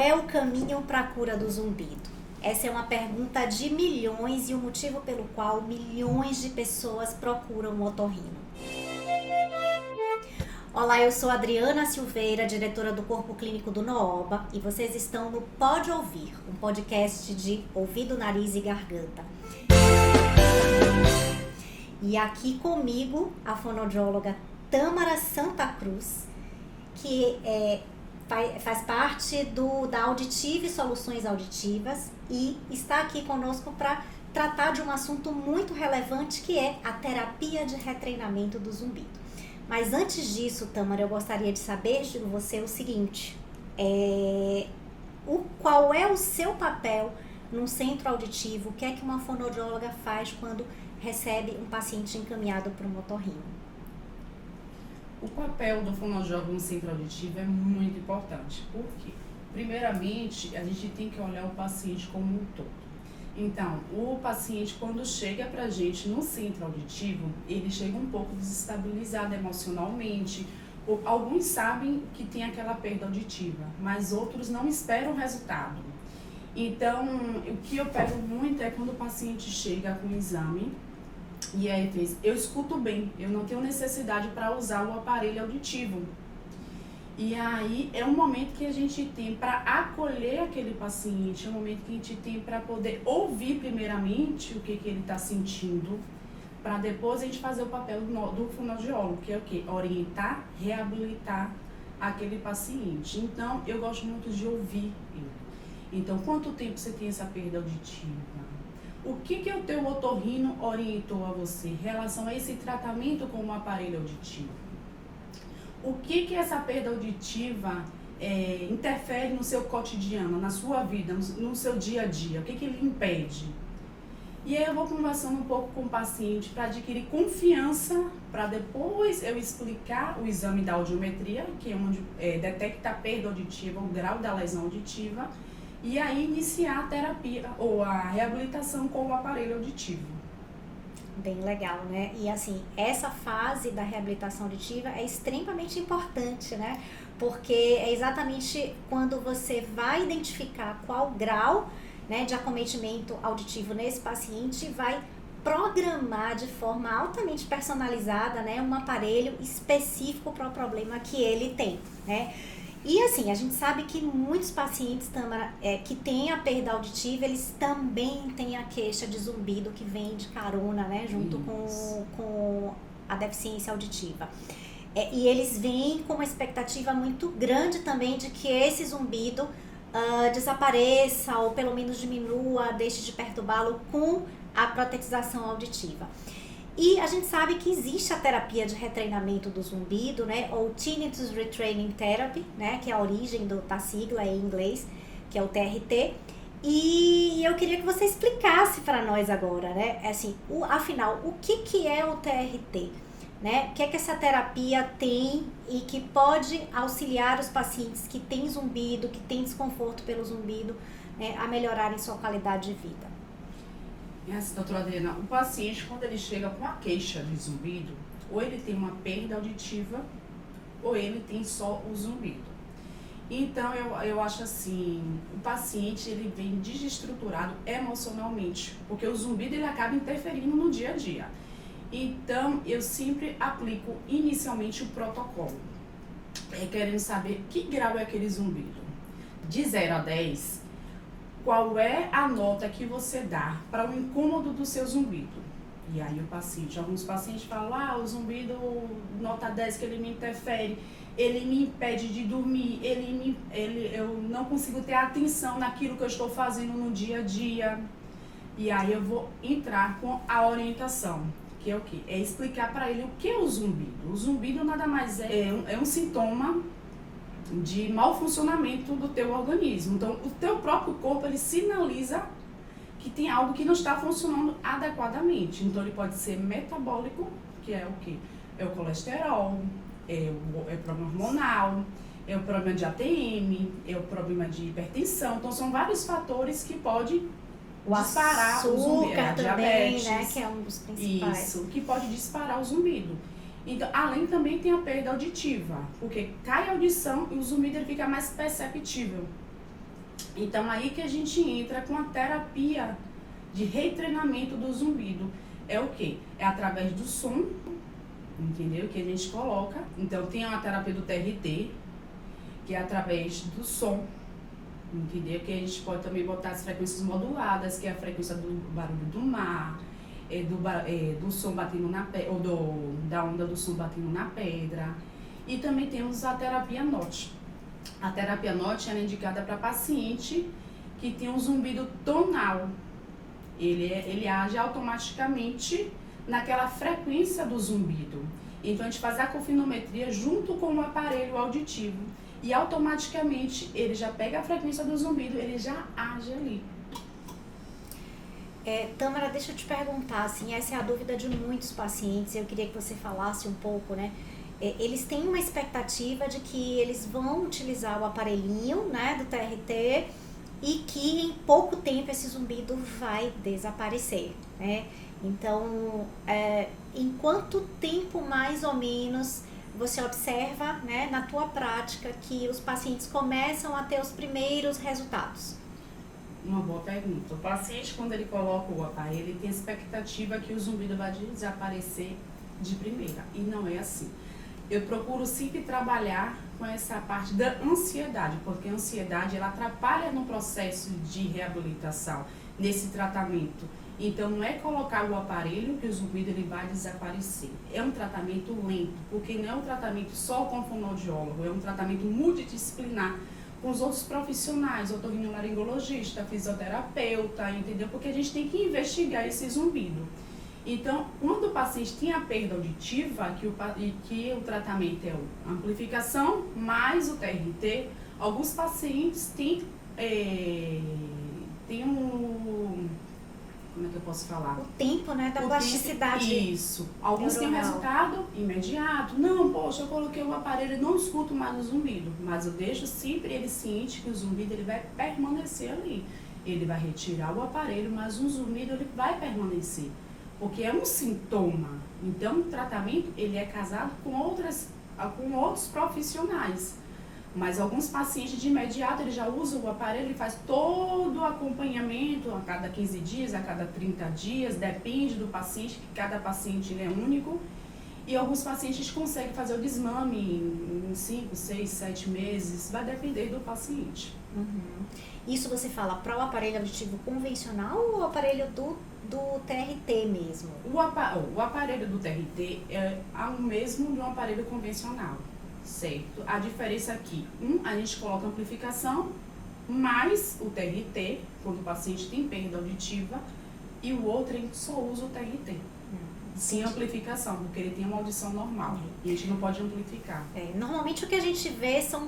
é o caminho para a cura do zumbido? Essa é uma pergunta de milhões e o motivo pelo qual milhões de pessoas procuram o otorrino. Olá, eu sou Adriana Silveira, diretora do Corpo Clínico do Nooba, e vocês estão no Pode Ouvir, um podcast de ouvido, nariz e garganta. E aqui comigo a fonoaudióloga Tâmara Santa Cruz, que faz parte da Auditive Soluções Auditivas e está aqui conosco para tratar de um assunto muito relevante, que é a terapia de retreinamento do zumbido. Mas antes disso, Tâmara, eu gostaria de saber de você o seguinte: qual é o seu papel num centro auditivo? O que é que uma fonoaudióloga faz quando recebe um paciente encaminhado para um otorrino? O papel do fonoaudiólogo no centro auditivo é muito importante, porque, primeiramente, a gente tem que olhar o paciente como um todo. Então, o paciente, quando chega pra gente no centro auditivo, ele chega um pouco desestabilizado emocionalmente. Alguns sabem que tem aquela perda auditiva, mas outros não esperam o resultado. Então, o que eu pego muito é quando o paciente chega com o exame e aí eu escuto bem, eu não tenho necessidade para usar o aparelho auditivo. E aí é um momento que a gente tem para acolher aquele paciente, é um momento que a gente tem para poder ouvir primeiramente o que ele está sentindo, para depois a gente fazer o papel do fonoaudiólogo, que é o quê? Orientar, reabilitar aquele paciente. Então, eu gosto muito de ouvir ele. Então, quanto tempo você tem essa perda auditiva? O que o teu otorrino orientou a você em relação a esse tratamento com o aparelho auditivo? O que essa perda auditiva interfere no seu cotidiano, na sua vida, no seu dia a dia? O que ele impede? E aí eu vou conversando um pouco com o paciente para adquirir confiança, para depois eu explicar o exame da audiometria, que é onde detecta a perda auditiva, o grau da lesão auditiva, e aí iniciar a terapia ou a reabilitação com o aparelho auditivo. Bem legal, né? E assim, essa fase da reabilitação auditiva é extremamente importante, né? Porque é exatamente quando você vai identificar qual grau, né, de acometimento auditivo nesse paciente, vai programar de forma altamente personalizada, né, um aparelho específico para o problema que ele tem, né? E assim, a gente sabe que muitos pacientes, Tâmara, que têm a perda auditiva, eles também têm a queixa de zumbido que vem de carona, né, junto com a deficiência auditiva. E eles vêm com uma expectativa muito grande também de que esse zumbido desapareça ou pelo menos diminua, deixe de perturbá-lo com a protetização auditiva. E a gente sabe que existe a terapia de retreinamento do zumbido, né, ou Tinnitus Retraining Therapy, né, que é a origem da sigla em inglês, que é o TRT. E eu queria que você explicasse para nós agora, né, assim, afinal, o que é o TRT? Né? O que é que essa terapia tem e que pode auxiliar os pacientes que têm zumbido, que têm desconforto pelo zumbido, né, a melhorarem sua qualidade de vida? Assim, doutora Adriana, o paciente, quando ele chega com a queixa de zumbido, ou ele tem uma perda auditiva, ou ele tem só o zumbido. Então, eu acho assim, o paciente, ele vem desestruturado emocionalmente, porque o zumbido, ele acaba interferindo no dia a dia. Então, eu sempre aplico inicialmente o protocolo, querendo saber que grau é aquele zumbido. De 0 a 10, qual é a nota que você dá para o incômodo do seu zumbido? E aí alguns pacientes falam, o zumbido nota 10 que ele me interfere, ele me impede de dormir, eu não consigo ter atenção naquilo que eu estou fazendo no dia a dia. E aí eu vou entrar com a orientação, que é o quê? É explicar para ele o que é o zumbido. O zumbido nada mais é um sintoma de mau funcionamento do teu organismo. Então, o teu próprio corpo, ele sinaliza que tem algo que não está funcionando adequadamente. Então, ele pode ser metabólico, que é o quê? É o colesterol, é o problema hormonal, é o problema de ATM, é o problema de hipertensão. Então, são vários fatores que podem disparar o zumbido. A diabetes, né, que é um dos principais. Isso, que pode disparar o zumbido. Então, além também tem a perda auditiva, porque cai a audição e o zumbido ele fica mais perceptível. Então, aí que a gente entra com a terapia de retreinamento do zumbido. É o quê? É através do som, entendeu? Que a gente coloca. Então, tem a terapia do TRT, que é através do som, entendeu? Que a gente pode também botar as frequências moduladas, que é a frequência do barulho do mar, do som batendo na pedra, ou da onda do som batendo na pedra. E também temos a terapia NOT. A terapia NOT é indicada para paciente que tem um zumbido tonal. Ele age automaticamente naquela frequência do zumbido. Então, a gente faz a confinometria junto com o aparelho auditivo. E automaticamente ele já pega a frequência do zumbido, ele já age ali. Tâmara, deixa eu te perguntar, assim, essa é a dúvida de muitos pacientes, eu queria que você falasse um pouco, né? Eles têm uma expectativa de que eles vão utilizar o aparelhinho, né, do TRT e que em pouco tempo esse zumbido vai desaparecer, né? Então, em quanto tempo mais ou menos você observa, né, na tua prática que os pacientes começam a ter os primeiros resultados? Uma boa pergunta. O paciente, quando ele coloca o aparelho, ele tem a expectativa que o zumbido vai desaparecer de primeira. E não é assim. Eu procuro sempre trabalhar com essa parte da ansiedade, porque a ansiedade ela atrapalha no processo de reabilitação, nesse tratamento. Então, não é colocar o aparelho que o zumbido ele vai desaparecer. É um tratamento lento, porque não é um tratamento só com o fonoaudiólogo, é um tratamento multidisciplinar com os outros profissionais, otorrinolaringologista, fisioterapeuta, entendeu? Porque a gente tem que investigar esse zumbido. Então, quando o paciente tem a perda auditiva, que o tratamento é a amplificação mais o TRT, alguns pacientes têm como é que eu posso falar? O tempo, né, da plasticidade. Isso. Alguns têm resultado imediato. Não, poxa, eu coloquei o aparelho e não escuto mais o zumbido. Mas eu deixo sempre ele ciente que o zumbido ele vai permanecer ali. Ele vai retirar o aparelho, mas o zumbido ele vai permanecer. Porque é um sintoma. Então, o tratamento ele é casado com outros profissionais. Mas alguns pacientes de imediato, ele já usa o aparelho, ele faz todo o acompanhamento a cada 15 dias, a cada 30 dias, depende do paciente, que cada paciente ele é único. E alguns pacientes conseguem fazer o desmame em 5, 6, 7 meses, vai depender do paciente. Uhum. Isso você fala para o aparelho auditivo convencional ou o aparelho do TRT mesmo? O aparelho do TRT é o mesmo de um aparelho convencional. Certo. A diferença aqui, a gente coloca amplificação, mais o TRT, quando o paciente tem perda auditiva, e o outro a gente só usa o TRT. Sem amplificação, porque ele tem uma audição normal. E a gente não pode amplificar. Normalmente o que a gente vê são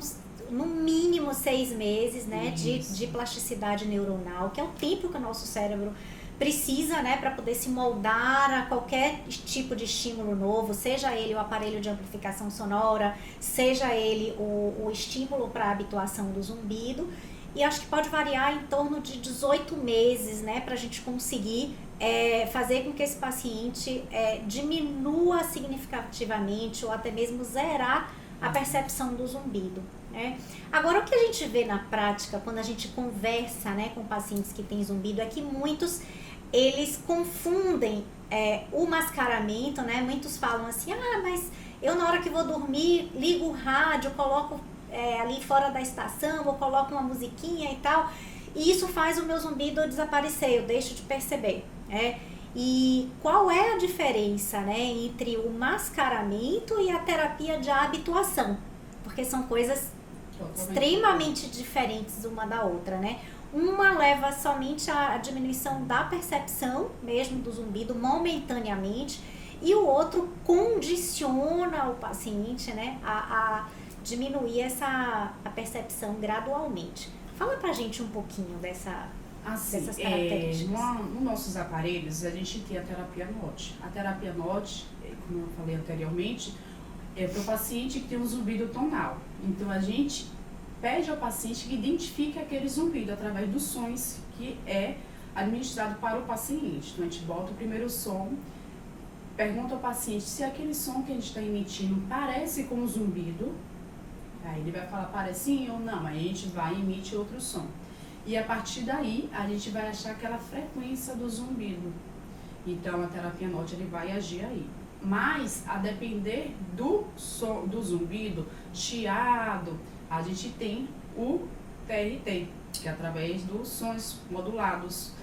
no mínimo 6 meses, né, de plasticidade neuronal, que é o tempo que o nosso cérebro precisa, né, para poder se moldar a qualquer tipo de estímulo novo, seja ele o aparelho de amplificação sonora, seja ele o estímulo para a habituação do zumbido. E acho que pode variar em torno de 18 meses, né, para a gente conseguir fazer com que esse paciente diminua significativamente ou até mesmo zerar a percepção do zumbido. Agora, o que a gente vê na prática, quando a gente conversa, né, com pacientes que têm zumbido, é que muitos, eles confundem o mascaramento, né? Muitos falam assim, mas eu na hora que vou dormir, ligo o rádio, coloco ali fora da estação, ou coloco uma musiquinha e tal, e isso faz o meu zumbido desaparecer, eu deixo de perceber, E qual é a diferença, né, entre o mascaramento e a terapia de habituação? Porque são coisas extremamente diferentes uma da outra, né? Uma leva somente à diminuição da percepção mesmo do zumbido momentaneamente, e o outro condiciona o paciente, né, a diminuir a percepção gradualmente. Fala pra gente um pouquinho dessas características. Nos nossos aparelhos, a gente tem a terapia NOT. A terapia NOT, como eu falei anteriormente, é para o paciente que tem um zumbido tonal. Então, a gente pede ao paciente que identifique aquele zumbido através dos sons que é administrado para o paciente. Então, a gente bota o primeiro som, pergunta ao paciente se aquele som que a gente está emitindo parece com um zumbido. Aí ele vai falar, parece sim ou não. Aí a gente vai e emite outro som. E a partir daí, a gente vai achar aquela frequência do zumbido. Então, a terapia NOT ele vai agir aí. Mas, a depender do zumbido, chiado, a gente tem o TRT, que é através dos sons modulados.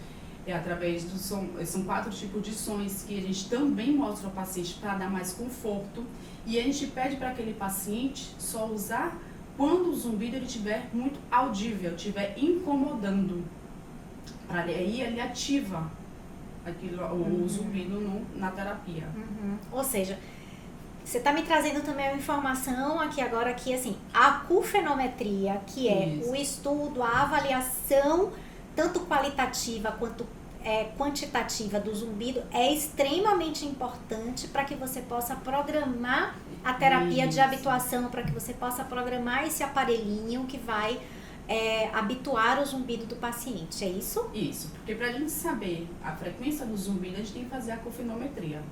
É através do som, são 4 tipos de sons que a gente também mostra ao paciente para dar mais conforto. E a gente pede para aquele paciente só usar quando o zumbido ele estiver muito audível, estiver incomodando. Aí ele ativa o zumbido na terapia. Ou seja, você está me trazendo também uma informação aqui agora que assim, a acufenometria, que é o estudo, a avaliação tanto qualitativa quanto quantitativa do zumbido, é extremamente importante para que você possa programar a terapia de habituação, para que você possa programar esse aparelhinho que vai habituar o zumbido do paciente, é isso? Isso, porque para a gente saber a frequência do zumbido, a gente tem que fazer a acufenometria,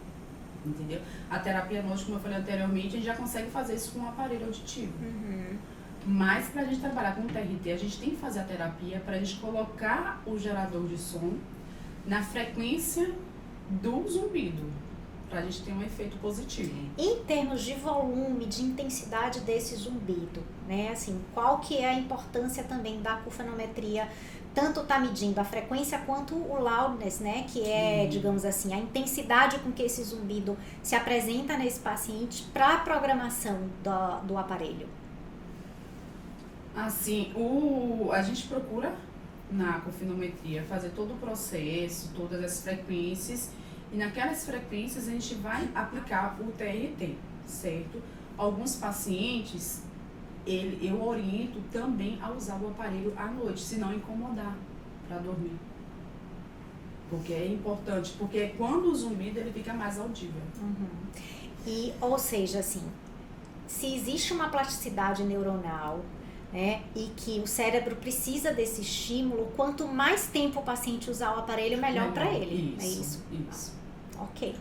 entendeu? A terapia NOT, como eu falei anteriormente, a gente já consegue fazer isso com um aparelho auditivo. Mas para a gente trabalhar com o TRT, a gente tem que fazer a terapia para a gente colocar o gerador de som na frequência do zumbido, para a gente ter um efeito positivo. Em termos de volume, de intensidade desse zumbido, né? Assim, qual que é a importância também da acufenometria? Tanto tá medindo a frequência quanto o loudness, né? Que é, digamos assim, a intensidade com que esse zumbido se apresenta nesse paciente para a programação do aparelho. Assim, a gente procura na acufenometria fazer todo o processo, todas as frequências, e naquelas frequências a gente vai aplicar o TRT, certo? Alguns pacientes, eu oriento também a usar o aparelho à noite, se não incomodar para dormir. Porque é importante, porque quando o zumbido ele fica mais audível. E, ou seja, assim, se existe uma plasticidade neuronal, né, e que o cérebro precisa desse estímulo, quanto mais tempo o paciente usar o aparelho, melhor para ele. Isso, é isso? Isso. Ok.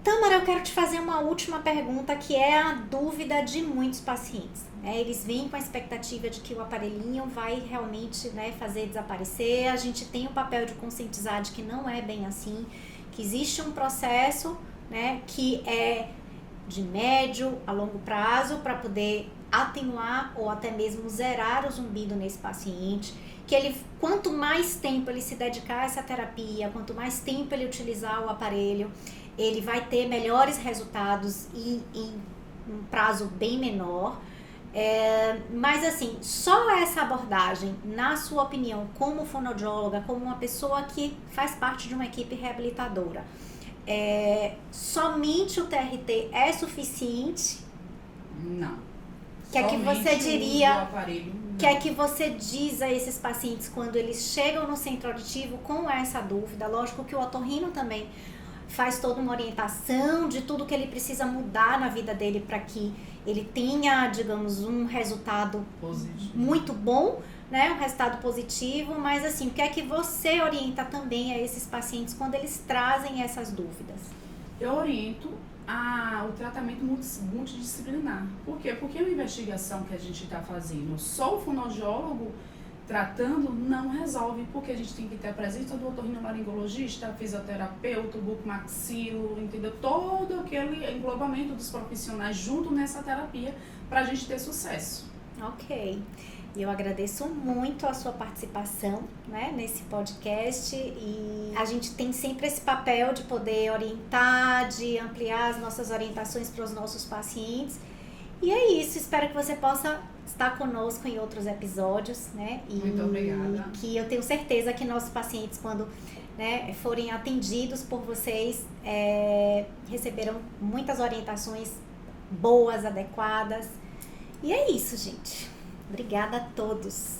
Tâmara, eu quero te fazer uma última pergunta, que é a dúvida de muitos pacientes. Eles vêm com a expectativa de que o aparelhinho vai realmente, né, fazer desaparecer. A gente tem o papel de conscientizar de que não é bem assim, que existe um processo, né, que é de médio a longo prazo para poder atenuar ou até mesmo zerar o zumbido nesse paciente, que ele, quanto mais tempo ele se dedicar a essa terapia, quanto mais tempo ele utilizar o aparelho, ele vai ter melhores resultados e em um prazo bem menor. Mas assim, só essa abordagem, na sua opinião, como fonoaudióloga, como uma pessoa que faz parte de uma equipe reabilitadora, somente o TRT é suficiente? Não. Que é que você diria, que é que você diz a esses pacientes quando eles chegam no centro auditivo com essa dúvida? Lógico que o otorrino também faz toda uma orientação de tudo que ele precisa mudar na vida dele para que ele tenha, digamos, um resultado positivo, muito bom, né? Um resultado positivo, mas assim, o que é que você orienta também a esses pacientes quando eles trazem essas dúvidas? Eu oriento o tratamento multidisciplinar. Por quê? Porque a investigação que a gente está fazendo, só o fonoaudiólogo tratando não resolve, porque a gente tem que ter a presença do otorrinolaringologista, fisioterapeuta, bucomaxilo, entendeu? Todo aquele englobamento dos profissionais junto nessa terapia para a gente ter sucesso. Ok. Eu agradeço muito a sua participação, né, nesse podcast, e a gente tem sempre esse papel de poder orientar, de ampliar as nossas orientações para os nossos pacientes. E é isso, espero que você possa estar conosco em outros episódios, né? Muito obrigada. Que eu tenho certeza que nossos pacientes, quando, né, forem atendidos por vocês, receberão muitas orientações boas, adequadas. E é isso, gente. Obrigada a todos.